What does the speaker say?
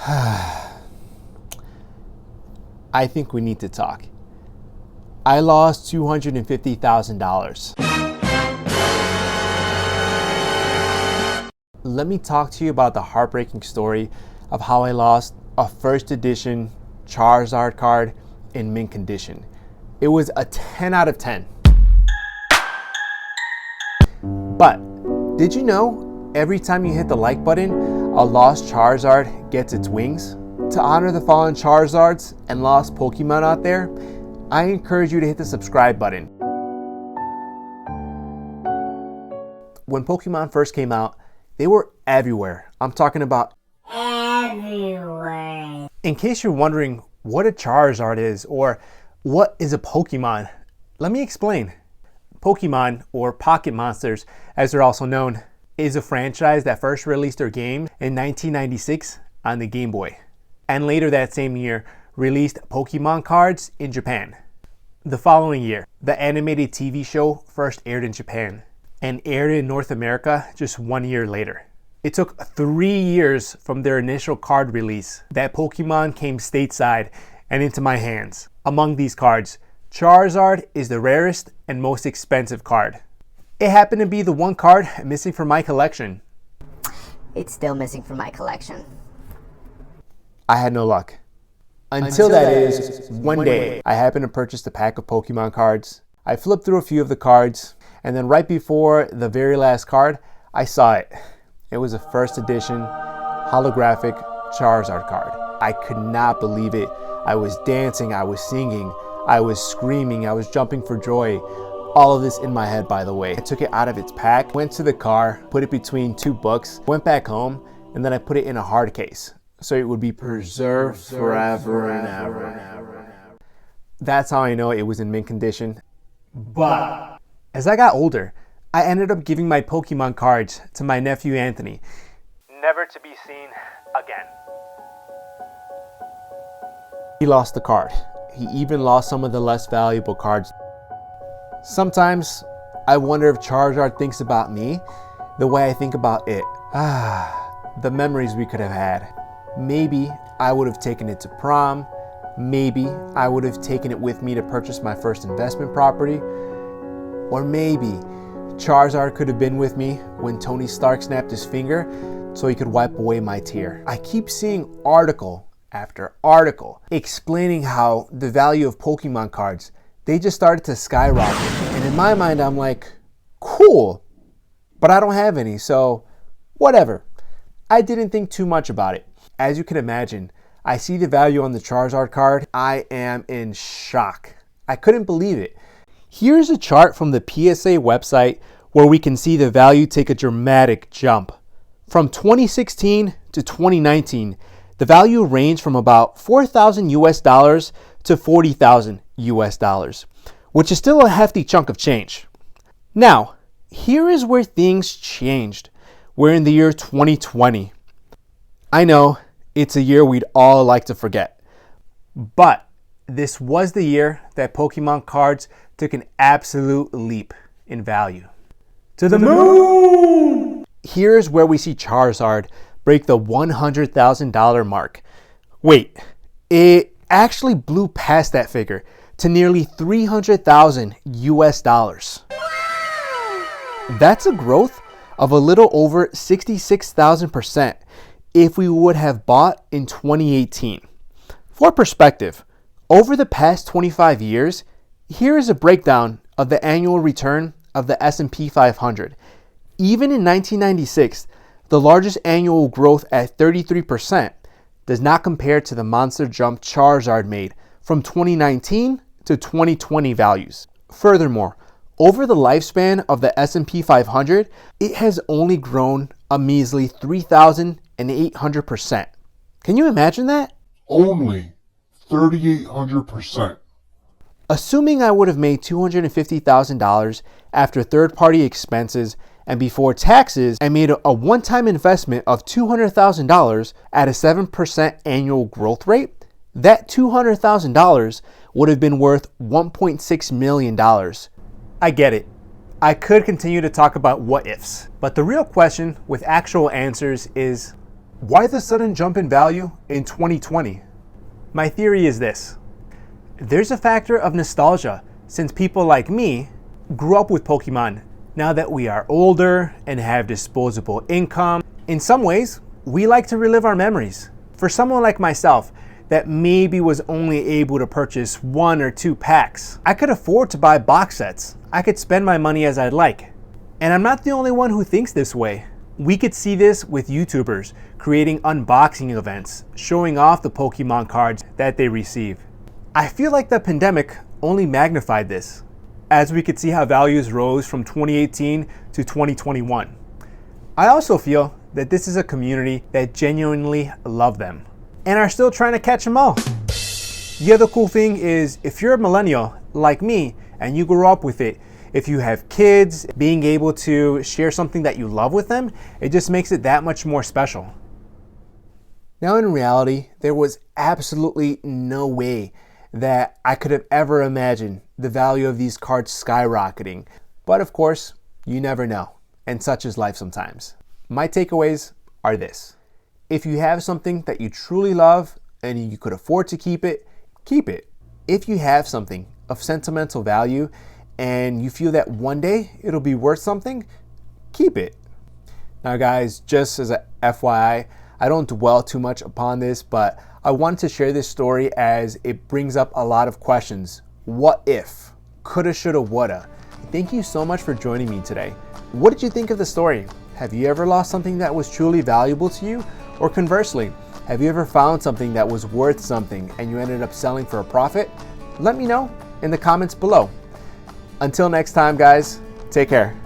I think we need to talk. I lost $250,000. Let me talk to you about the heartbreaking story of how I lost a first edition Charizard card in mint condition. It was a 10 out of 10. But did you know every time you hit the like button, a lost Charizard gets its wings? To honor the fallen Charizards and lost Pokemon out there, I encourage you to hit the subscribe button. When Pokemon first came out, they were everywhere. I'm talking about everywhere. In case you're wondering what a Charizard is or what is a Pokemon, let me explain. Pokemon, or Pocket Monsters as they're also known, is a franchise that first released their game in 1996 on the Game Boy, and later that same year released Pokemon cards in Japan. The following year, the animated TV show first aired in Japan and aired in North America just 1 year later. It took 3 years from their initial card release that Pokemon came stateside and into my hands. Among these cards, Charizard is the rarest and most expensive card. It happened to be the one card missing from my collection. It's still missing from my collection. I had no luck. Until that is, one day, I happened to purchase a pack of Pokemon cards. I flipped through a few of the cards, and then right before the very last card, I saw it. It was a first edition holographic Charizard card. I could not believe it. I was dancing, I was singing, I was screaming, I was jumping for joy. All of this in my head, by the way. I took it out of its pack, went to the car, put it between 2 books, went back home, and then I put it in a hard case, so it would be preserved forever and ever. That's how I know it was in mint condition. But as I got older, I ended up giving my Pokemon cards to my nephew Anthony, never to be seen again. He lost the card. He even lost some of the less valuable cards. Sometimes I wonder if Charizard thinks about me the way I think about it. The memories we could have had. Maybe I would have taken it to prom. Maybe I would have taken it with me to purchase my first investment property. Or maybe Charizard could have been with me when Tony Stark snapped his finger so he could wipe away my tear. I keep seeing article after article explaining how the value of Pokemon cards, they just started to skyrocket. And in my mind, I'm like, cool, but I don't have any, so whatever. I didn't think too much about it. As you can imagine, I see the value on the Charizard card. I am in shock. I couldn't believe it. Here's a chart from the PSA website where we can see the value take a dramatic jump. From 2016 to 2019, the value ranged from about $4,000 US to $40,000 US, which is still a hefty chunk of change. Now, here is where things changed. We're in the year 2020. I know it's a year we'd all like to forget, but this was the year that Pokemon cards took an absolute leap in value. To the moon! Here's where we see Charizard break the $100,000 mark. Wait, it actually blew past that figure to nearly $300,000 US. That's a growth of a little over 66,000% if we would have bought in 2018. For perspective, over the past 25 years, here is a breakdown of the annual return of the S&P 500. Even in 1996, the largest annual growth at 33% does not compare to the monster jump Charizard made from 2019 to 2020 values. Furthermore, over the lifespan of the S&P 500, it has only grown a measly 3,800%. Can you imagine that? Only 3,800%. Assuming I would have made $250,000 after third-party expenses and before taxes, I made a one-time investment of $200,000 at a 7% annual growth rate, that $200,000 would have been worth $1.6 million. I get it. I could continue to talk about what ifs, but the real question with actual answers is, Why the sudden jump in value in 2020? My theory is this. There's a factor of nostalgia since people like me grew up with Pokemon. Now that we are older and have disposable income, in some ways, we like to relive our memories. For someone like myself that maybe was only able to purchase 1 or 2 packs, I could afford to buy box sets. I could spend my money as I'd like. And I'm not the only one who thinks this way. We could see this with YouTubers creating unboxing events, showing off the Pokemon cards that they receive. I feel like the pandemic only magnified this, as we could see how values rose from 2018 to 2021. I also feel that this is a community that genuinely love them and are still trying to catch them all. The other cool thing is, if you're a millennial like me and you grew up with it, if you have kids, being able to share something that you love with them, it just makes it that much more special. Now in reality, there was absolutely no way that I could have ever imagined the value of these cards skyrocketing. But of course, you never know, and such is life sometimes. My takeaways are this. If you have something that you truly love and you could afford to keep it, keep it. If you have something of sentimental value and you feel that one day it'll be worth something, keep it. Now guys, just as a FYI, I don't dwell too much upon this, but I wanted to share this story as it brings up a lot of questions. What if? Coulda, shoulda, woulda. Thank you so much for joining me today. What did you think of the story? Have you ever lost something that was truly valuable to you? Or conversely, have you ever found something that was worth something and you ended up selling for a profit? Let me know in the comments below. Until next time, guys, take care.